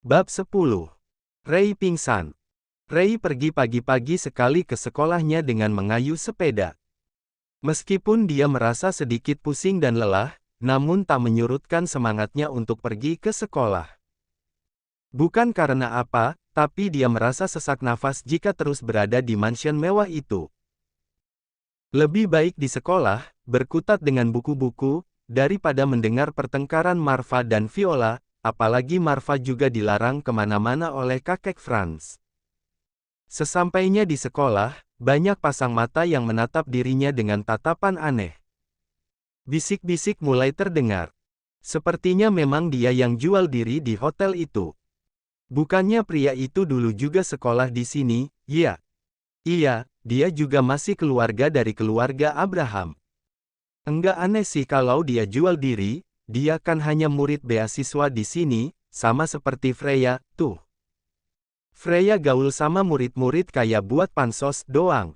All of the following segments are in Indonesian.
Bab 10. Ray pingsan. Ray pergi pagi-pagi sekali ke sekolahnya dengan mengayuh sepeda. Meskipun dia merasa sedikit pusing dan lelah, namun tak menyurutkan semangatnya untuk pergi ke sekolah. Bukan karena apa, tapi dia merasa sesak nafas jika terus berada di mansion mewah itu. Lebih baik di sekolah, berkutat dengan buku-buku, daripada mendengar pertengkaran Marva dan Viola, apalagi Marva juga dilarang kemana-mana oleh kakek Franz. Sesampainya di sekolah, banyak pasang mata yang menatap dirinya dengan tatapan aneh. Bisik-bisik mulai terdengar. Sepertinya memang dia yang jual diri di hotel itu. Bukannya pria itu dulu juga sekolah di sini, ya? Iya, dia juga masih keluarga dari keluarga Abraham. Enggak aneh sih kalau dia jual diri, dia kan hanya murid beasiswa di sini, sama seperti Freya, tuh. Freya gaul sama murid-murid kayak buat pansos doang.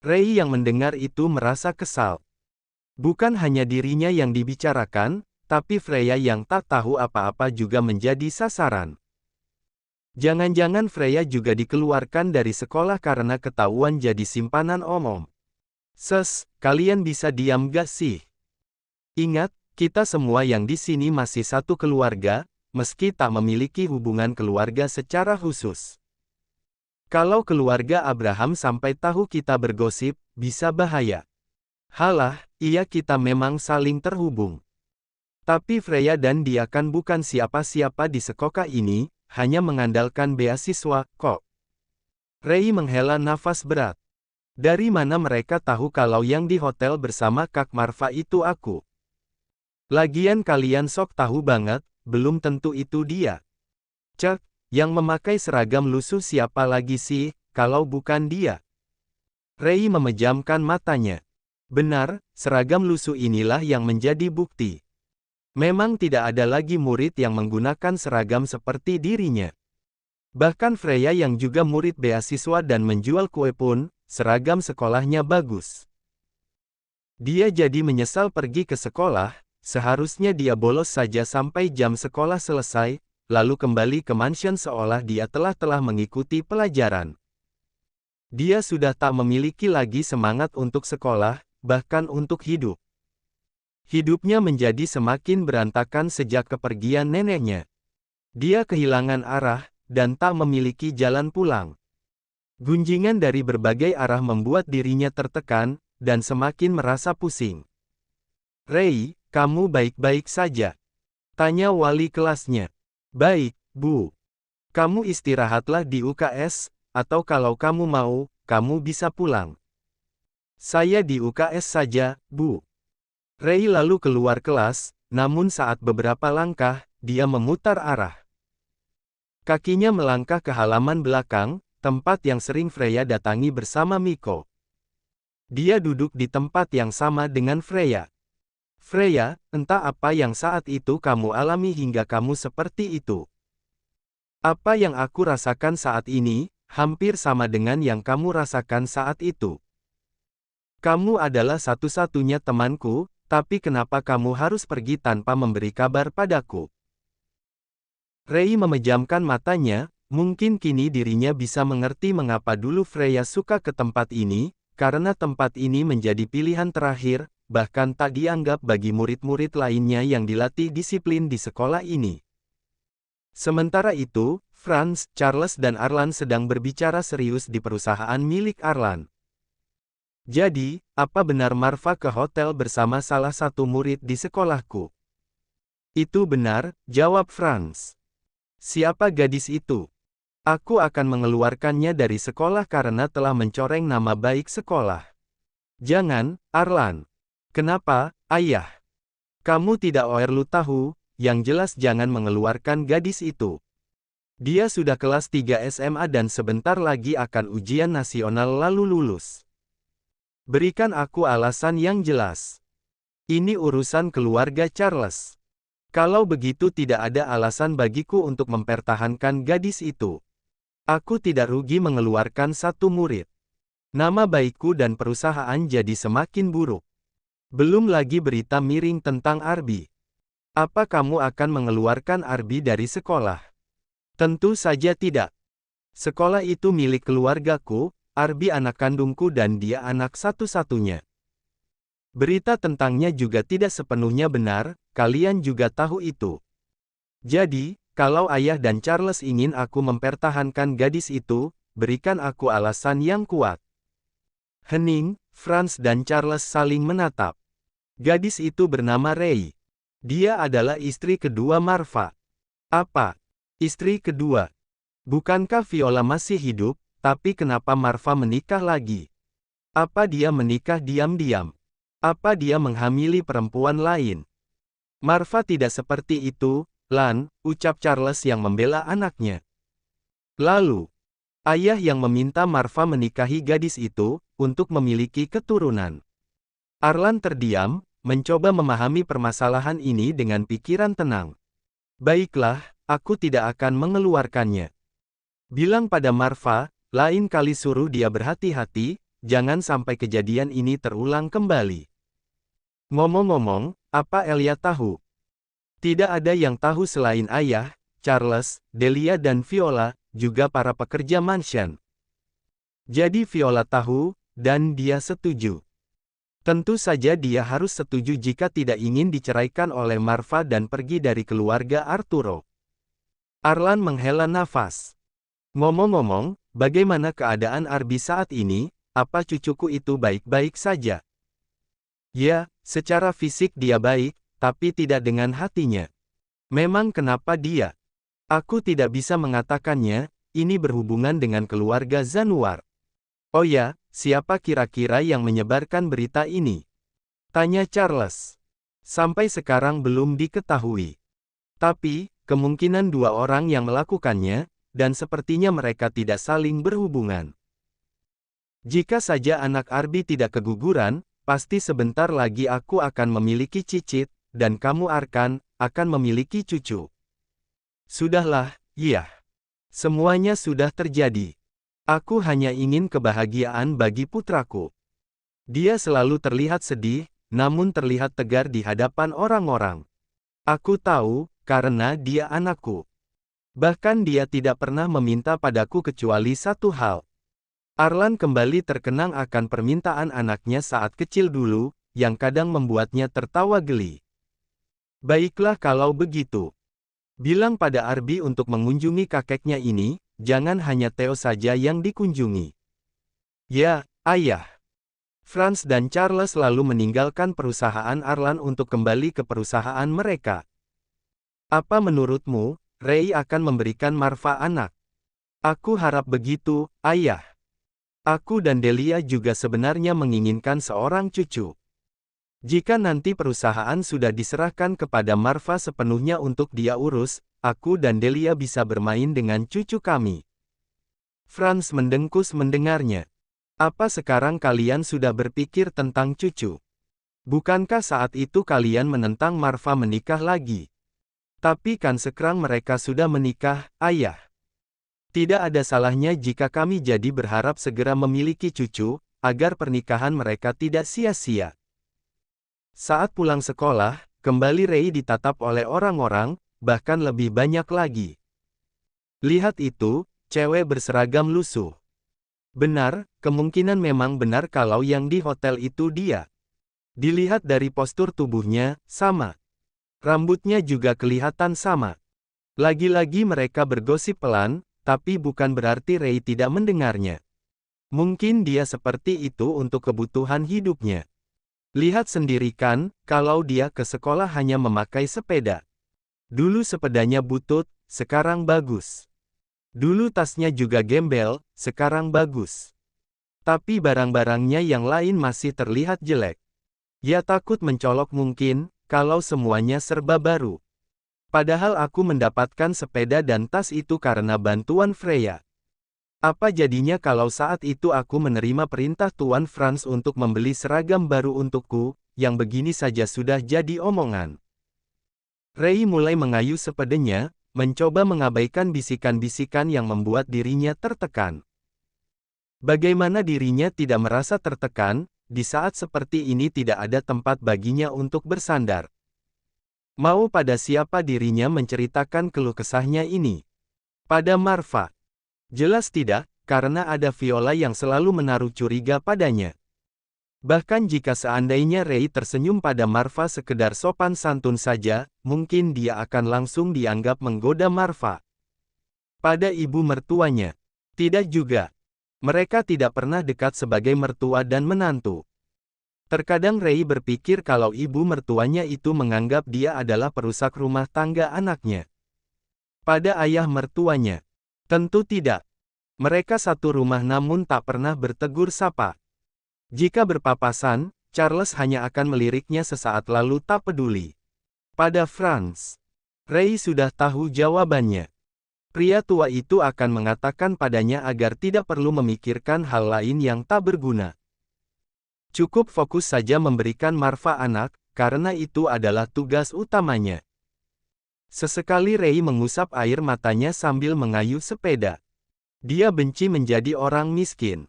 Ray yang mendengar itu merasa kesal. Bukan hanya dirinya yang dibicarakan, tapi Freya yang tak tahu apa-apa juga menjadi sasaran. Jangan-jangan Freya juga dikeluarkan dari sekolah karena ketahuan jadi simpanan omong. Kalian bisa diam gak sih? Ingat, kita semua yang di sini masih satu keluarga, meski tak memiliki hubungan keluarga secara khusus. Kalau keluarga Abraham sampai tahu kita bergosip, bisa bahaya. Halah, iya kita memang saling terhubung. Tapi Freya dan dia kan bukan siapa-siapa di sekolah ini, hanya mengandalkan beasiswa, kok. Ray menghela nafas berat. Dari mana mereka tahu kalau yang di hotel bersama Kak Marva itu aku? Lagian kalian sok tahu banget, belum tentu itu dia. Cek, yang memakai seragam lusuh siapa lagi sih, kalau bukan dia? Ray memejamkan matanya. Benar, seragam lusuh inilah yang menjadi bukti. Memang tidak ada lagi murid yang menggunakan seragam seperti dirinya. Bahkan Freya yang juga murid beasiswa dan menjual kue pun, seragam sekolahnya bagus. Dia jadi menyesal pergi ke sekolah, seharusnya dia bolos saja sampai jam sekolah selesai, lalu kembali ke mansion seolah dia telah mengikuti pelajaran. Dia sudah tak memiliki lagi semangat untuk sekolah, bahkan untuk hidup. Hidupnya menjadi semakin berantakan sejak kepergian neneknya. Dia kehilangan arah, dan tak memiliki jalan pulang. Gunjingan dari berbagai arah membuat dirinya tertekan, dan semakin merasa pusing. Ray, kamu baik-baik saja? Tanya wali kelasnya. Baik, Bu. Kamu istirahatlah di UKS, atau kalau kamu mau, kamu bisa pulang. Saya di UKS saja, Bu. Ray lalu keluar kelas, namun saat beberapa langkah, dia memutar arah. Kakinya melangkah ke halaman belakang, tempat yang sering Freya datangi bersama Miko. Dia duduk di tempat yang sama dengan Freya. Freya, entah apa yang saat itu kamu alami hingga kamu seperti itu. Apa yang aku rasakan saat ini, hampir sama dengan yang kamu rasakan saat itu. Kamu adalah satu-satunya temanku, tapi kenapa kamu harus pergi tanpa memberi kabar padaku? Ray memejamkan matanya, mungkin kini dirinya bisa mengerti mengapa dulu Freya suka ke tempat ini, karena tempat ini menjadi pilihan terakhir, bahkan tak dianggap bagi murid-murid lainnya yang dilatih disiplin di sekolah ini. Sementara itu, Franz, Charles dan Arlan sedang berbicara serius di perusahaan milik Arlan. Jadi, apa benar Marva ke hotel bersama salah satu murid di sekolahku? Itu benar, jawab Franz. Siapa gadis itu? Aku akan mengeluarkannya dari sekolah karena telah mencoreng nama baik sekolah. Jangan, Arlan. Kenapa, ayah? Kamu tidak perlu tahu, yang jelas jangan mengeluarkan gadis itu. Dia sudah kelas 3 SMA dan sebentar lagi akan ujian nasional lalu lulus. Berikan aku alasan yang jelas. Ini urusan keluarga Charles. Kalau begitu tidak ada alasan bagiku untuk mempertahankan gadis itu. Aku tidak rugi mengeluarkan satu murid. Nama baikku dan perusahaan jadi semakin buruk. Belum lagi berita miring tentang Arby. Apa kamu akan mengeluarkan Arby dari sekolah? Tentu saja tidak. Sekolah itu milik keluargaku, Arby anak kandungku dan dia anak satu-satunya. Berita tentangnya juga tidak sepenuhnya benar, kalian juga tahu itu. Jadi, kalau ayah dan Charles ingin aku mempertahankan gadis itu, berikan aku alasan yang kuat. Hening, Franz dan Charles saling menatap. Gadis itu bernama Ray. Dia adalah istri kedua Marva. Apa? Istri kedua? Bukankah Viola masih hidup, tapi kenapa Marva menikah lagi? Apa dia menikah diam-diam? Apa dia menghamili perempuan lain? Marva tidak seperti itu, Lan, ucap Charles yang membela anaknya. Lalu, ayah yang meminta Marva menikahi gadis itu, untuk memiliki keturunan. Arlan terdiam, mencoba memahami permasalahan ini dengan pikiran tenang. Baiklah, aku tidak akan mengeluarkannya. Bilang pada Marva, lain kali suruh dia berhati-hati, jangan sampai kejadian ini terulang kembali. Ngomong-ngomong, apa Elia tahu? Tidak ada yang tahu selain ayah, Charles, Delia dan Viola, juga para pekerja mansion. Jadi Viola tahu, dan dia setuju. Tentu saja dia harus setuju jika tidak ingin diceraikan oleh Marva dan pergi dari keluarga Arturo. Arlan menghela nafas. Ngomong-ngomong, bagaimana keadaan Arby saat ini? Apa cucuku itu baik-baik saja? Ya, secara fisik dia baik, tapi tidak dengan hatinya. Memang kenapa dia? Aku tidak bisa mengatakannya, ini berhubungan dengan keluarga Zanuar. Oh ya, siapa kira-kira yang menyebarkan berita ini? Tanya Charles. Sampai sekarang belum diketahui. Tapi, kemungkinan dua orang yang melakukannya, dan sepertinya mereka tidak saling berhubungan. Jika saja anak Arby tidak keguguran, pasti sebentar lagi aku akan memiliki cicit, dan kamu akan memiliki cucu. Sudahlah, iya. Semuanya sudah terjadi. Aku hanya ingin kebahagiaan bagi putraku. Dia selalu terlihat sedih, namun terlihat tegar di hadapan orang-orang. Aku tahu, karena dia anakku. Bahkan dia tidak pernah meminta padaku kecuali satu hal. Arlan kembali terkenang akan permintaan anaknya saat kecil dulu, yang kadang membuatnya tertawa geli. Baiklah kalau begitu. Bilang pada Arby untuk mengunjungi kakeknya ini, jangan hanya Theo saja yang dikunjungi. Ya, ayah. Franz dan Charles lalu meninggalkan perusahaan Arlan untuk kembali ke perusahaan mereka. Apa menurutmu, Ray akan memberikan Marva anak? Aku harap begitu, ayah. Aku dan Delia juga sebenarnya menginginkan seorang cucu. Jika nanti perusahaan sudah diserahkan kepada Marva sepenuhnya untuk dia urus, aku dan Delia bisa bermain dengan cucu kami. Franz mendengkus mendengarnya. Apa sekarang kalian sudah berpikir tentang cucu? Bukankah saat itu kalian menentang Marva menikah lagi? Tapi kan sekarang mereka sudah menikah, ayah. Tidak ada salahnya jika kami jadi berharap segera memiliki cucu, agar pernikahan mereka tidak sia-sia. Saat pulang sekolah, kembali Ray ditatap oleh orang-orang, bahkan lebih banyak lagi. Lihat itu, cewek berseragam lusuh. Benar, kemungkinan memang benar kalau yang di hotel itu dia. Dilihat dari postur tubuhnya, sama. Rambutnya juga kelihatan sama. Lagi-lagi mereka bergosip pelan, tapi bukan berarti Ray tidak mendengarnya. Mungkin dia seperti itu untuk kebutuhan hidupnya. Lihat sendiri kan, kalau dia ke sekolah hanya memakai sepeda. Dulu sepedanya butut, sekarang bagus. Dulu tasnya juga gembel, sekarang bagus. Tapi barang-barangnya yang lain masih terlihat jelek. Ya takut mencolok mungkin, kalau semuanya serba baru. Padahal aku mendapatkan sepeda dan tas itu karena bantuan Freya. Apa jadinya kalau saat itu aku menerima perintah Tuan Franz untuk membeli seragam baru untukku, yang begini saja sudah jadi omongan. Ray mulai mengayuh sepedanya, mencoba mengabaikan bisikan-bisikan yang membuat dirinya tertekan. Bagaimana dirinya tidak merasa tertekan, di saat seperti ini tidak ada tempat baginya untuk bersandar. Mau pada siapa dirinya menceritakan keluh kesahnya ini? Pada Marva. Jelas tidak, karena ada Viola yang selalu menaruh curiga padanya. Bahkan jika seandainya Ray tersenyum pada Marva sekedar sopan santun saja, mungkin dia akan langsung dianggap menggoda Marva. Pada ibu mertuanya. Tidak juga. Mereka tidak pernah dekat sebagai mertua dan menantu. Terkadang Ray berpikir kalau ibu mertuanya itu menganggap dia adalah perusak rumah tangga anaknya. Pada ayah mertuanya. Tentu tidak. Mereka satu rumah namun tak pernah bertegur sapa. Jika berpapasan, Charles hanya akan meliriknya sesaat lalu tak peduli. Pada Franz, Ray sudah tahu jawabannya. Pria tua itu akan mengatakan padanya agar tidak perlu memikirkan hal lain yang tak berguna. Cukup fokus saja memberikan Marva anak, karena itu adalah tugas utamanya. Sesekali Ray mengusap air matanya sambil mengayuh sepeda. Dia benci menjadi orang miskin.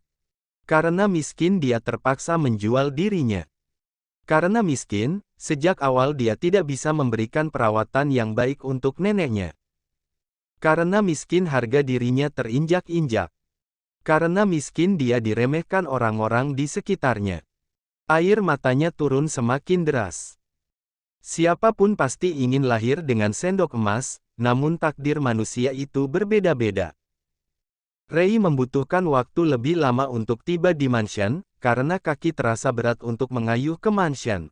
Karena miskin dia terpaksa menjual dirinya. Karena miskin, sejak awal dia tidak bisa memberikan perawatan yang baik untuk neneknya. Karena miskin harga dirinya terinjak-injak. Karena miskin dia diremehkan orang-orang di sekitarnya. Air matanya turun semakin deras. Siapapun pasti ingin lahir dengan sendok emas, namun takdir manusia itu berbeda-beda. Ray membutuhkan waktu lebih lama untuk tiba di mansion, karena kaki terasa berat untuk mengayuh ke mansion.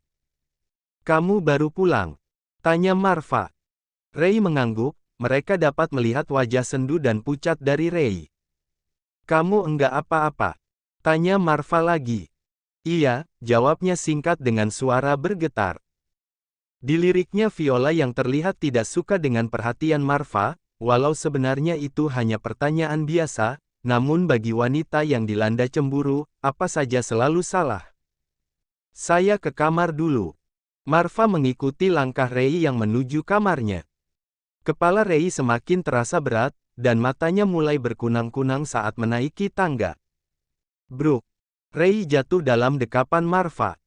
"Kamu baru pulang?" tanya Marva. Ray mengangguk, mereka dapat melihat wajah sendu dan pucat dari Ray. "Kamu enggak apa-apa?" tanya Marva lagi. "Iya," jawabnya singkat dengan suara bergetar. Diliriknya Viola yang terlihat tidak suka dengan perhatian Marva, walau sebenarnya itu hanya pertanyaan biasa, namun bagi wanita yang dilanda cemburu, apa saja selalu salah. "Saya ke kamar dulu." Marva mengikuti langkah Ray yang menuju kamarnya. Kepala Ray semakin terasa berat, dan matanya mulai berkunang-kunang saat menaiki tangga. "Brooke." Ray jatuh dalam dekapan Marva.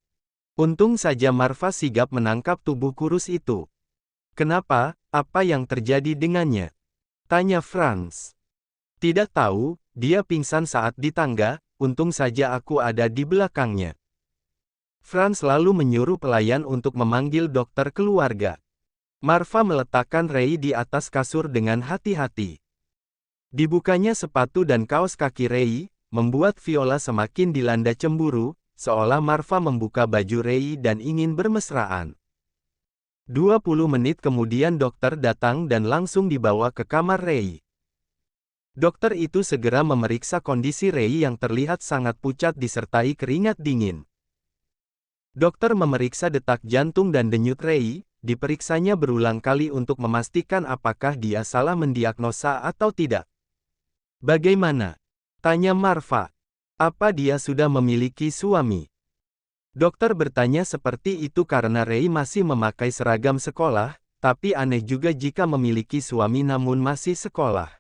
Untung saja Marva sigap menangkap tubuh kurus itu. "Kenapa? Apa yang terjadi dengannya?" tanya Franz. "Tidak tahu, dia pingsan saat di tangga, untung saja aku ada di belakangnya." Franz lalu menyuruh pelayan untuk memanggil dokter keluarga. Marva meletakkan Ray di atas kasur dengan hati-hati. Dibukanya sepatu dan kaos kaki Ray, membuat Viola semakin dilanda cemburu, seolah Marva membuka baju Ray dan ingin bermesraan. 20 menit kemudian dokter datang dan langsung dibawa ke kamar Ray. Dokter itu segera memeriksa kondisi Ray yang terlihat sangat pucat disertai keringat dingin. Dokter memeriksa detak jantung dan denyut Ray, diperiksanya berulang kali untuk memastikan apakah dia salah mendiagnosa atau tidak. "Bagaimana?" tanya Marva. "Apa dia sudah memiliki suami?" Dokter bertanya seperti itu karena Ray masih memakai seragam sekolah, tapi aneh juga jika memiliki suami namun masih sekolah.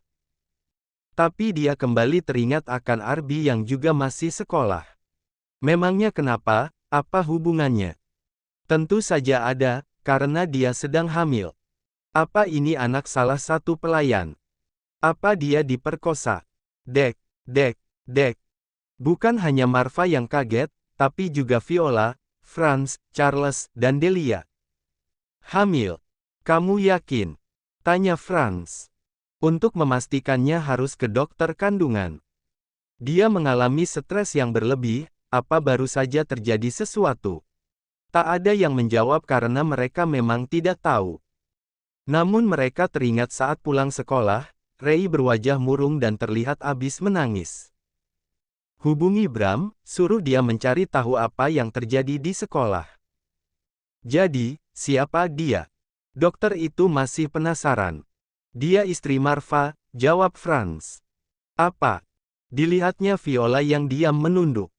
Tapi dia kembali teringat akan Arby yang juga masih sekolah. Memangnya kenapa? Apa hubungannya? Tentu saja ada, karena dia sedang hamil. Apa ini anak salah satu pelayan? Apa dia diperkosa? Dek, dek, dek. Bukan hanya Marva yang kaget, tapi juga Viola, Franz, Charles, dan Delia. "Hamil? Kamu yakin?" tanya Franz. Untuk memastikannya harus ke dokter kandungan. Dia mengalami stres yang berlebih, apa baru saja terjadi sesuatu? Tak ada yang menjawab karena mereka memang tidak tahu. Namun mereka teringat saat pulang sekolah, Ray berwajah murung dan terlihat habis menangis. "Hubungi Bram, suruh dia mencari tahu apa yang terjadi di sekolah." "Jadi, siapa dia?" Dokter itu masih penasaran. "Dia istri Marva," jawab Franz. "Apa?" Dilihatnya Viola yang diam menunduk.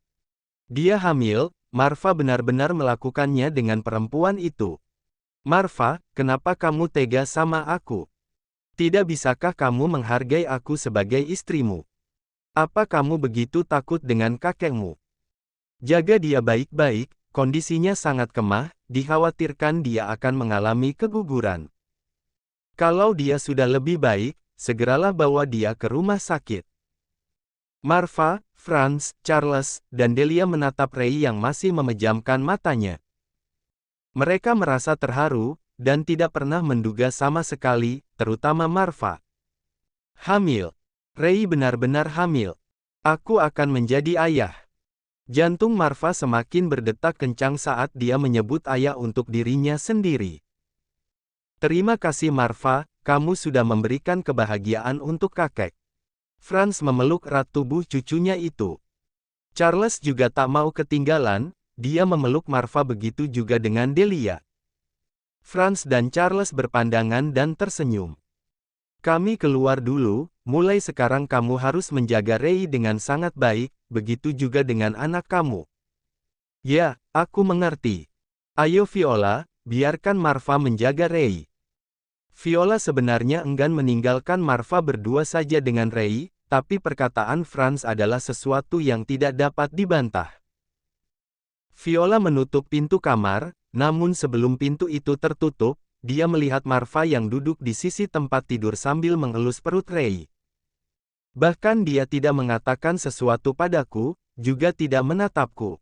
"Dia hamil, Marva benar-benar melakukannya dengan perempuan itu." "Marva, kenapa kamu tega sama aku? Tidak bisakah kamu menghargai aku sebagai istrimu? Apa kamu begitu takut dengan kakekmu? Jaga dia baik-baik, kondisinya sangat kemah, dikhawatirkan dia akan mengalami keguguran. Kalau dia sudah lebih baik, segeralah bawa dia ke rumah sakit. Marva, Franz, Charles, dan Delia menatap Ray yang masih memejamkan matanya. Mereka merasa terharu, dan tidak pernah menduga sama sekali, terutama Marva. Hamil. Ray benar-benar hamil. Aku akan menjadi ayah. Jantung Marva semakin berdetak kencang saat dia menyebut ayah untuk dirinya sendiri. Terima kasih Marva, kamu sudah memberikan kebahagiaan untuk kakek. Franz memeluk erat tubuh cucunya itu. Charles juga tak mau ketinggalan, dia memeluk Marva, begitu juga dengan Delia. Franz dan Charles berpandangan dan tersenyum. Kami keluar dulu, mulai sekarang kamu harus menjaga Ray dengan sangat baik, begitu juga dengan anak kamu. Ya, aku mengerti. Ayo Viola, biarkan Marva menjaga Ray. Viola sebenarnya enggan meninggalkan Marva berdua saja dengan Ray, tapi perkataan Franz adalah sesuatu yang tidak dapat dibantah. Viola menutup pintu kamar, namun sebelum pintu itu tertutup, dia melihat Marva yang duduk di sisi tempat tidur sambil mengelus perut Ray. Bahkan dia tidak mengatakan sesuatu padaku, juga tidak menatapku.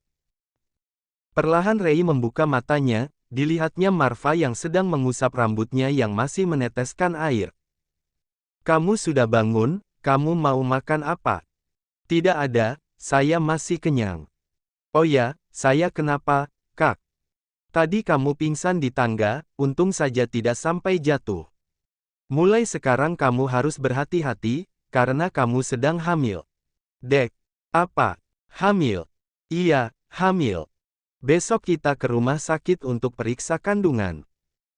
Perlahan Ray membuka matanya, dilihatnya Marva yang sedang mengusap rambutnya yang masih meneteskan air. Kamu sudah bangun, kamu mau makan apa? Tidak ada, saya masih kenyang. Oh ya, saya kenapa, Kak? Tadi kamu pingsan di tangga, untung saja tidak sampai jatuh. Mulai sekarang kamu harus berhati-hati, karena kamu sedang hamil. Dek, apa? Hamil? Iya, hamil. Besok kita ke rumah sakit untuk periksa kandungan.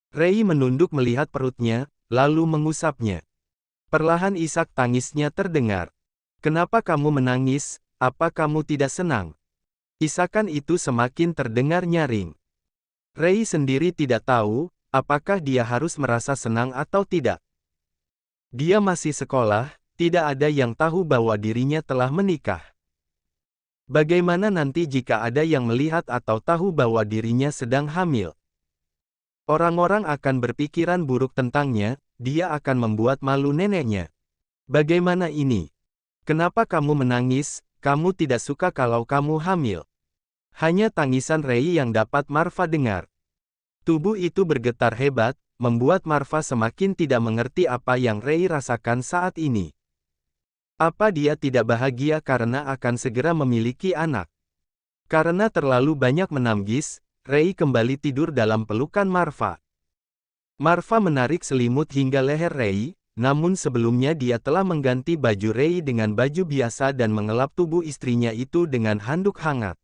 Ray menunduk melihat perutnya, lalu mengusapnya. Perlahan isak tangisnya terdengar. Kenapa kamu menangis? Apa kamu tidak senang? Isakan itu semakin terdengar nyaring. Ray sendiri tidak tahu, apakah dia harus merasa senang atau tidak. Dia masih sekolah, tidak ada yang tahu bahwa dirinya telah menikah. Bagaimana nanti jika ada yang melihat atau tahu bahwa dirinya sedang hamil? Orang-orang akan berpikiran buruk tentangnya, dia akan membuat malu neneknya. Bagaimana ini? Kenapa kamu menangis? Kamu tidak suka kalau kamu hamil. Hanya tangisan Ray yang dapat Marva dengar. Tubuh itu bergetar hebat, membuat Marva semakin tidak mengerti apa yang Ray rasakan saat ini. Apa dia tidak bahagia karena akan segera memiliki anak? Karena terlalu banyak menangis, Ray kembali tidur dalam pelukan Marva. Marva menarik selimut hingga leher Ray, namun sebelumnya dia telah mengganti baju Ray dengan baju biasa dan mengelap tubuh istrinya itu dengan handuk hangat.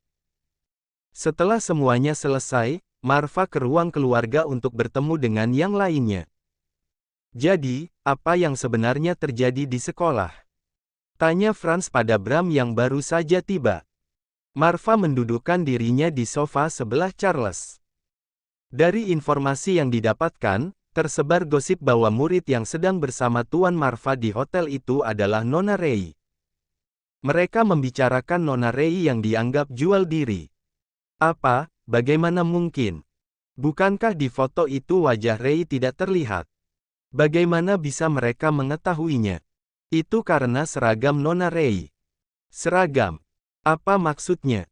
Setelah semuanya selesai, Marva ke ruang keluarga untuk bertemu dengan yang lainnya. Jadi, apa yang sebenarnya terjadi di sekolah? Tanya Franz pada Bram yang baru saja tiba. Marva mendudukkan dirinya di sofa sebelah Charles. Dari informasi yang didapatkan, tersebar gosip bahwa murid yang sedang bersama Tuan Marva di hotel itu adalah Nona Ray. Mereka membicarakan Nona Ray yang dianggap jual diri. Apa, bagaimana mungkin? Bukankah di foto itu wajah Ray tidak terlihat? Bagaimana bisa mereka mengetahuinya? Itu karena seragam Nona Ray. Seragam? Apa maksudnya?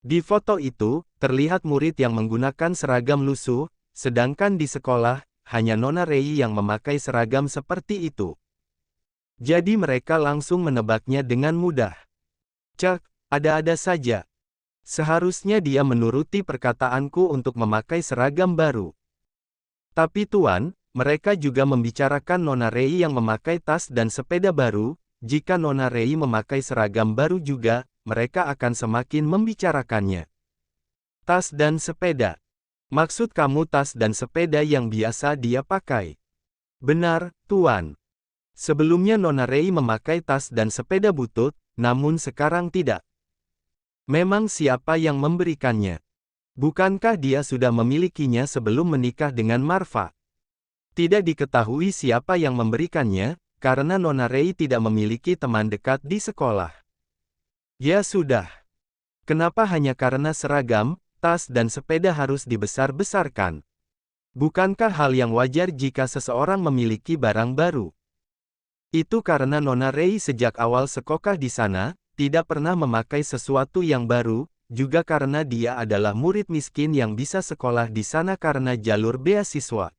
Di foto itu, terlihat murid yang menggunakan seragam lusuh, sedangkan di sekolah, hanya Nona Ray yang memakai seragam seperti itu. Jadi mereka langsung menebaknya dengan mudah. Cek, ada-ada saja. Seharusnya dia menuruti perkataanku untuk memakai seragam baru. Tapi Tuan, mereka juga membicarakan Nona Ray yang memakai tas dan sepeda baru. Jika Nona Ray memakai seragam baru juga, mereka akan semakin membicarakannya. Tas dan sepeda. Maksud kamu tas dan sepeda yang biasa dia pakai? Benar, Tuan. Sebelumnya Nona Ray memakai tas dan sepeda butut, namun sekarang tidak. Memang siapa yang memberikannya? Bukankah dia sudah memilikinya sebelum menikah dengan Marva? Tidak diketahui siapa yang memberikannya, karena Nona Ray tidak memiliki teman dekat di sekolah. Ya sudah. Kenapa hanya karena seragam, tas dan sepeda harus dibesar-besarkan? Bukankah hal yang wajar jika seseorang memiliki barang baru? Itu karena Nona Ray sejak awal sekolah di sana, tidak pernah memakai sesuatu yang baru, juga karena dia adalah murid miskin yang bisa sekolah di sana karena jalur beasiswa.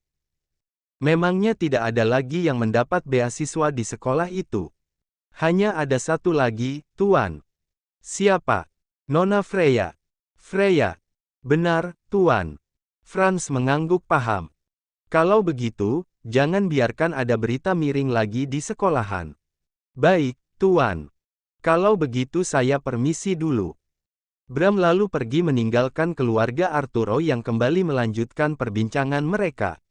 Memangnya tidak ada lagi yang mendapat beasiswa di sekolah itu? Hanya ada satu lagi, Tuan. Siapa? Nona Freya. Freya. Benar, Tuan. Franz mengangguk paham. Kalau begitu, jangan biarkan ada berita miring lagi di sekolahan. Baik, Tuan. Kalau begitu saya permisi dulu. Bram lalu pergi meninggalkan keluarga Arturo yang kembali melanjutkan perbincangan mereka.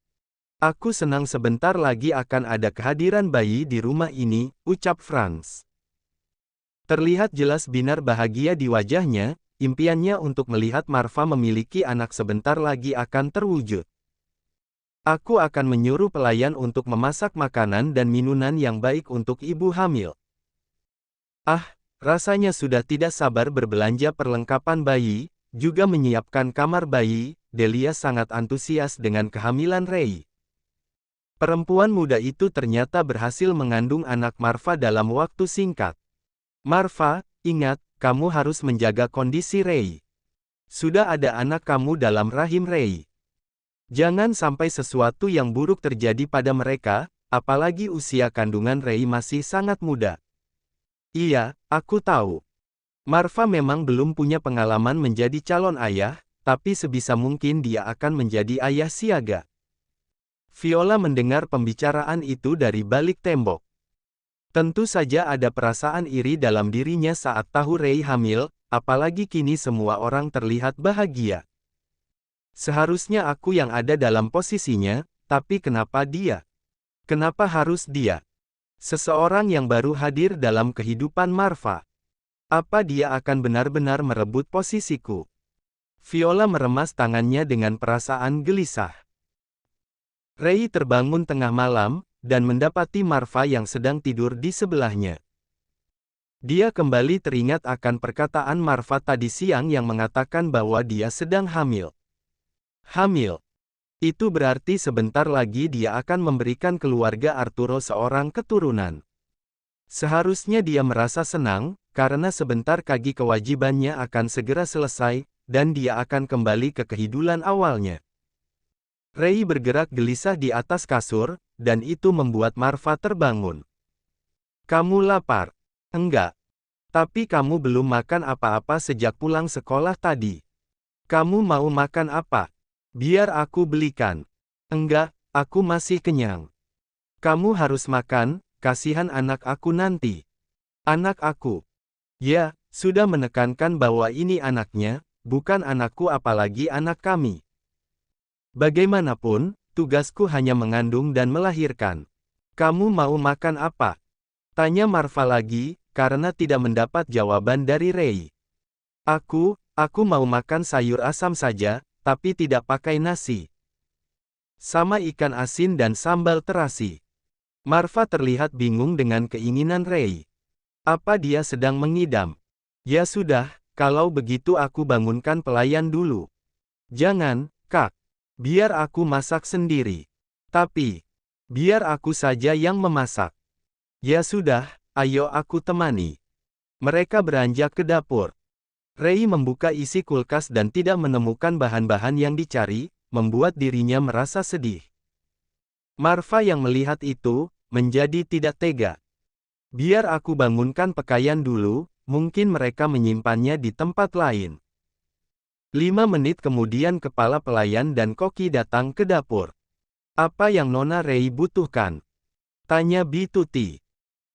Aku senang sebentar lagi akan ada kehadiran bayi di rumah ini, ucap Franz. Terlihat jelas Binar bahagia di wajahnya, impiannya untuk melihat Marva memiliki anak sebentar lagi akan terwujud. Aku akan menyuruh pelayan untuk memasak makanan dan minuman yang baik untuk ibu hamil. Ah, rasanya sudah tidak sabar berbelanja perlengkapan bayi, juga menyiapkan kamar bayi. Delia sangat antusias dengan kehamilan Ray. Perempuan muda itu ternyata berhasil mengandung anak Marva dalam waktu singkat. Marva, ingat, kamu harus menjaga kondisi Ray. Sudah ada anak kamu dalam rahim Ray. Jangan sampai sesuatu yang buruk terjadi pada mereka, apalagi usia kandungan Ray masih sangat muda. Iya, aku tahu. Marva memang belum punya pengalaman menjadi calon ayah, tapi sebisa mungkin dia akan menjadi ayah siaga. Viola mendengar pembicaraan itu dari balik tembok. Tentu saja ada perasaan iri dalam dirinya saat tahu Ray hamil, apalagi kini semua orang terlihat bahagia. Seharusnya aku yang ada dalam posisinya, tapi kenapa dia? Kenapa harus dia? Seseorang yang baru hadir dalam kehidupan Marva. Apa dia akan benar-benar merebut posisiku? Viola meremas tangannya dengan perasaan gelisah. Ray terbangun tengah malam, dan mendapati Marva yang sedang tidur di sebelahnya. Dia kembali teringat akan perkataan Marva tadi siang yang mengatakan bahwa dia sedang hamil. Hamil. Itu berarti sebentar lagi dia akan memberikan keluarga Arturo seorang keturunan. Seharusnya dia merasa senang, karena sebentar lagi kewajibannya akan segera selesai, dan dia akan kembali ke kehidupan awalnya. Ray bergerak gelisah di atas kasur, dan itu membuat Marva terbangun. Kamu lapar? Enggak. Tapi kamu belum makan apa-apa sejak pulang sekolah tadi. Kamu mau makan apa? Biar aku belikan. Enggak, aku masih kenyang. Kamu harus makan, kasihan anak aku nanti. Anak aku. Ya, sudah menekankan bahwa ini anaknya, bukan anakku apalagi anak kami. Bagaimanapun, tugasku hanya mengandung dan melahirkan. Kamu mau makan apa? Tanya Marva lagi, karena tidak mendapat jawaban dari Ray. Aku mau makan sayur asam saja, tapi tidak pakai nasi. Sama ikan asin dan sambal terasi. Marva terlihat bingung dengan keinginan Ray. Apa dia sedang mengidam? Ya sudah, kalau begitu aku bangunkan pelayan dulu. Jangan, Kak. Biar aku masak sendiri. Tapi, biar aku saja yang memasak. Ya sudah, ayo aku temani. Mereka beranjak ke dapur. Ray membuka isi kulkas dan tidak menemukan bahan-bahan yang dicari, membuat dirinya merasa sedih. Marva yang melihat itu, menjadi tidak tega. Biar aku bangunkan pakaian dulu, mungkin mereka menyimpannya di tempat lain. 5 menit kemudian kepala pelayan dan koki datang ke dapur. Apa yang Nona Ray butuhkan? Tanya Bituti.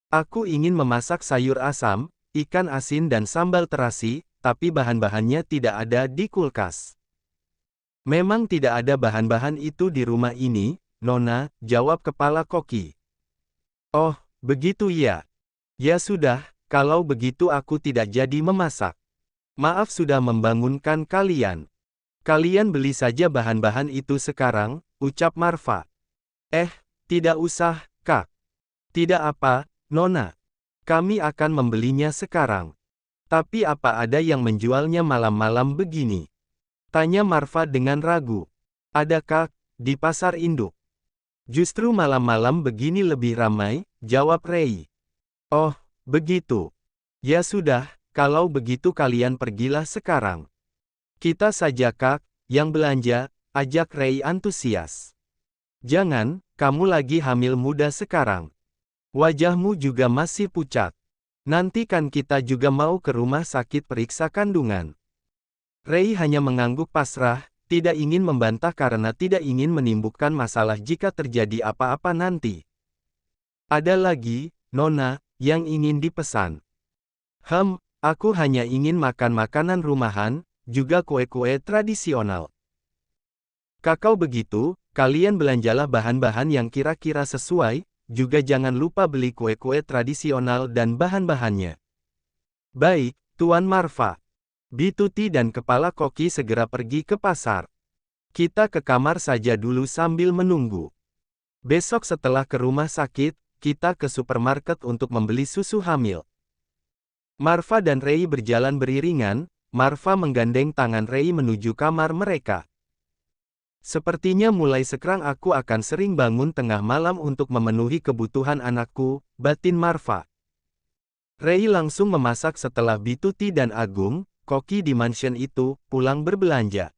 Aku ingin memasak sayur asam, ikan asin dan sambal terasi, tapi bahan-bahannya tidak ada di kulkas. Memang tidak ada bahan-bahan itu di rumah ini, Nona, jawab kepala koki. Oh, begitu ya. Ya sudah, kalau begitu aku tidak jadi memasak. Maaf sudah membangunkan kalian. Kalian beli saja bahan-bahan itu sekarang, ucap Marva. Tidak usah, Kak. Tidak apa, Nona. Kami akan membelinya sekarang. Tapi apa ada yang menjualnya malam-malam begini? Tanya Marva dengan ragu. Ada Kak, di pasar induk. Justru malam-malam begini lebih ramai, jawab Ray. Oh, begitu. Ya sudah, kalau begitu kalian pergilah sekarang. Kita saja Kak, yang belanja, ajak Ray antusias. Jangan, kamu lagi hamil muda sekarang. Wajahmu juga masih pucat. Nanti kan kita juga mau ke rumah sakit periksa kandungan. Ray hanya mengangguk pasrah, tidak ingin membantah karena tidak ingin menimbulkan masalah jika terjadi apa-apa nanti. Ada lagi, Nona, yang ingin dipesan. Aku hanya ingin makan makanan rumahan, juga kue-kue tradisional. Kakao begitu, kalian belanjalah bahan-bahan yang kira-kira sesuai, juga jangan lupa beli kue-kue tradisional dan bahan-bahannya. Baik, Tuan Marva. Bituti dan kepala koki segera pergi ke pasar. Kita ke kamar saja dulu sambil menunggu. Besok setelah ke rumah sakit, kita ke supermarket untuk membeli susu hamil. Marva dan Ray berjalan beriringan, Marva menggandeng tangan Ray menuju kamar mereka. Sepertinya mulai sekarang aku akan sering bangun tengah malam untuk memenuhi kebutuhan anakku, batin Marva. Ray langsung memasak setelah Bituti dan Agung, koki di mansion itu, pulang berbelanja.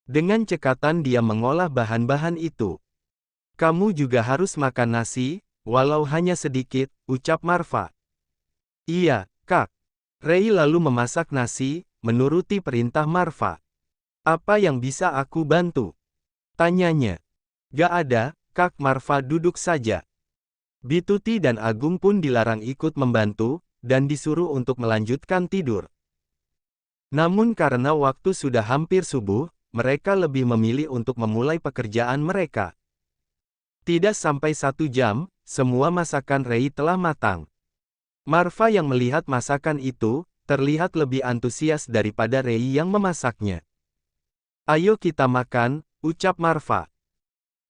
Dengan cekatan dia mengolah bahan-bahan itu. Kamu juga harus makan nasi, walau hanya sedikit, ucap Marva. Iya, Kak. Ray lalu memasak nasi, menuruti perintah Marva. Apa yang bisa aku bantu? Tanyanya. Gak ada, Kak. Marva duduk saja. Bituti dan Agung pun dilarang ikut membantu, dan disuruh untuk melanjutkan tidur. Namun karena waktu sudah hampir subuh, mereka lebih memilih untuk memulai pekerjaan mereka. Tidak sampai 1 jam, semua masakan Ray telah matang. Marva yang melihat masakan itu, terlihat lebih antusias daripada Ray yang memasaknya. Ayo kita makan, ucap Marva.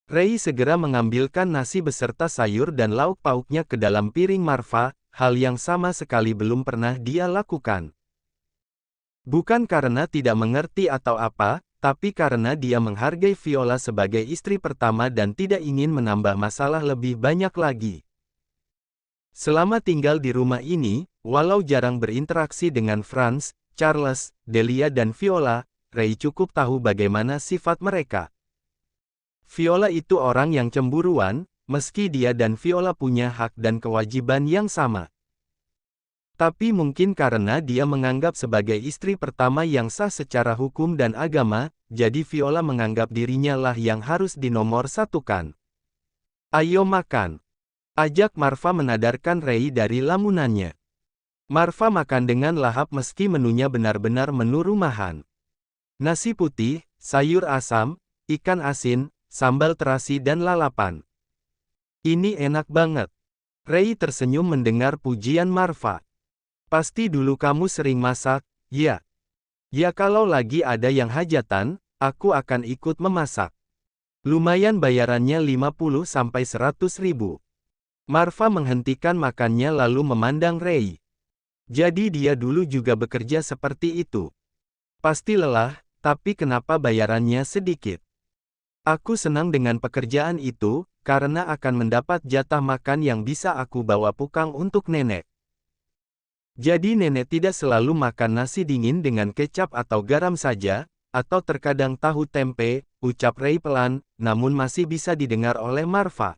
Ray segera mengambilkan nasi beserta sayur dan lauk pauknya ke dalam piring Marva, hal yang sama sekali belum pernah dia lakukan. Bukan karena tidak mengerti atau apa, tapi karena dia menghargai Viola sebagai istri pertama dan tidak ingin menambah masalah lebih banyak lagi. Selama tinggal di rumah ini, walau jarang berinteraksi dengan Franz, Charles, Delia dan Viola, Ray cukup tahu bagaimana sifat mereka. Viola itu orang yang cemburuan, meski dia dan Viola punya hak dan kewajiban yang sama. Tapi mungkin karena dia menganggap sebagai istri pertama yang sah secara hukum dan agama, jadi Viola menganggap dirinya lah yang harus dinomorsatukan. Ayo makan. Ajak Marva menadarkan Ray dari lamunannya. Marva makan dengan lahap meski menunya benar-benar menu rumahan. Nasi putih, sayur asam, ikan asin, sambal terasi dan lalapan. Ini enak banget. Ray tersenyum mendengar pujian Marva. Pasti dulu kamu sering masak, ya? Ya kalau lagi ada yang hajatan, aku akan ikut memasak. Lumayan bayarannya 50-100 ribu. Marva menghentikan makannya lalu memandang Ray. Jadi dia dulu juga bekerja seperti itu. Pasti lelah, tapi kenapa bayarannya sedikit? Aku senang dengan pekerjaan itu, karena akan mendapat jatah makan yang bisa aku bawa pulang untuk nenek. Jadi nenek tidak selalu makan nasi dingin dengan kecap atau garam saja, atau terkadang tahu tempe, ucap Ray pelan, namun masih bisa didengar oleh Marva.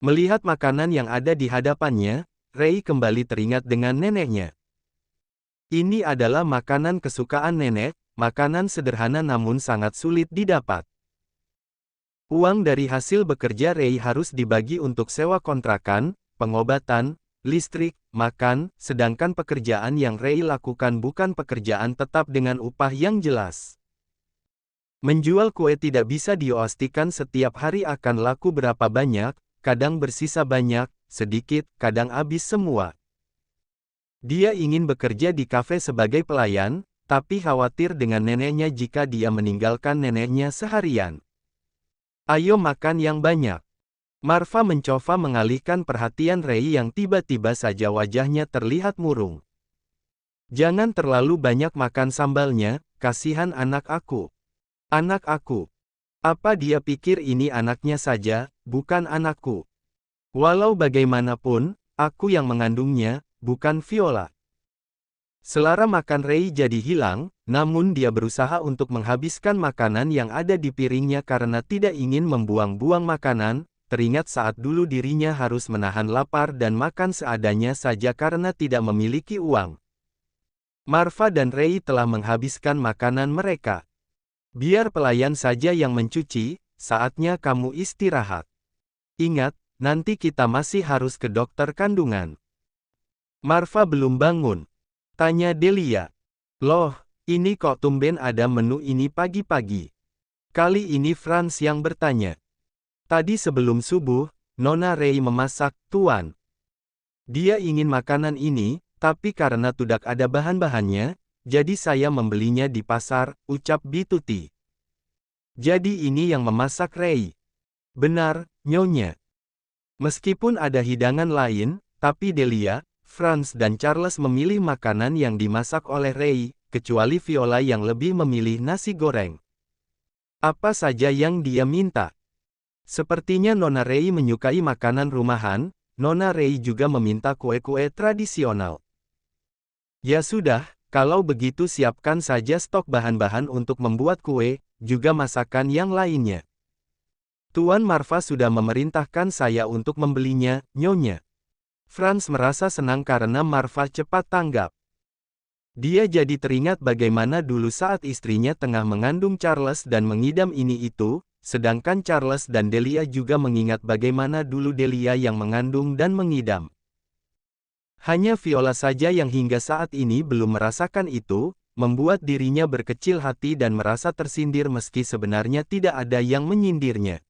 Melihat makanan yang ada di hadapannya, Ray kembali teringat dengan neneknya. Ini adalah makanan kesukaan nenek, makanan sederhana namun sangat sulit didapat. Uang dari hasil bekerja Ray harus dibagi untuk sewa kontrakan, pengobatan, listrik, makan, sedangkan pekerjaan yang Ray lakukan bukan pekerjaan tetap dengan upah yang jelas. Menjual kue tidak bisa dipastikan setiap hari akan laku berapa banyak, kadang bersisa banyak, sedikit, kadang habis semua. Dia ingin bekerja di kafe sebagai pelayan, tapi khawatir dengan neneknya jika dia meninggalkan neneknya seharian. Ayo makan yang banyak. Marva mencoba mengalihkan perhatian Ray yang tiba-tiba saja wajahnya terlihat murung. Jangan terlalu banyak makan sambalnya, kasihan anak aku. Anak aku. Apa dia pikir ini anaknya saja, bukan anakku? Walau bagaimanapun, aku yang mengandungnya, bukan Viola. Selera makan Ray jadi hilang, namun dia berusaha untuk menghabiskan makanan yang ada di piringnya karena tidak ingin membuang-buang makanan, teringat saat dulu dirinya harus menahan lapar dan makan seadanya saja karena tidak memiliki uang. Marva dan Ray telah menghabiskan makanan mereka. Biar pelayan saja yang mencuci, saatnya kamu istirahat. Ingat, nanti kita masih harus ke dokter kandungan. Marva belum bangun. Tanya Delia. Loh, ini kok tumben ada menu ini pagi-pagi? Kali ini Franz yang bertanya. Tadi sebelum subuh, Nona Ray memasak, Tuan. Dia ingin makanan ini, tapi karena tidak ada bahan-bahannya, jadi saya membelinya di pasar, ucap Bituti. Jadi ini yang memasak Ray. Benar, Nyonya. Meskipun ada hidangan lain, tapi Delia, Franz dan Charles memilih makanan yang dimasak oleh Ray, kecuali Viola yang lebih memilih nasi goreng. Apa saja yang dia minta? Sepertinya Nona Ray menyukai makanan rumahan, Nona Ray juga meminta kue-kue tradisional. Ya sudah, kalau begitu siapkan saja stok bahan-bahan untuk membuat kue, juga masakan yang lainnya. Tuan Marva sudah memerintahkan saya untuk membelinya, Nyonya. Franz merasa senang karena Marva cepat tanggap. Dia jadi teringat bagaimana dulu saat istrinya tengah mengandung Charles dan mengidam ini itu, sedangkan Charles dan Delia juga mengingat bagaimana dulu Delia yang mengandung dan mengidam. Hanya Viola saja yang hingga saat ini belum merasakan itu, membuat dirinya berkecil hati dan merasa tersindir meski sebenarnya tidak ada yang menyindirnya.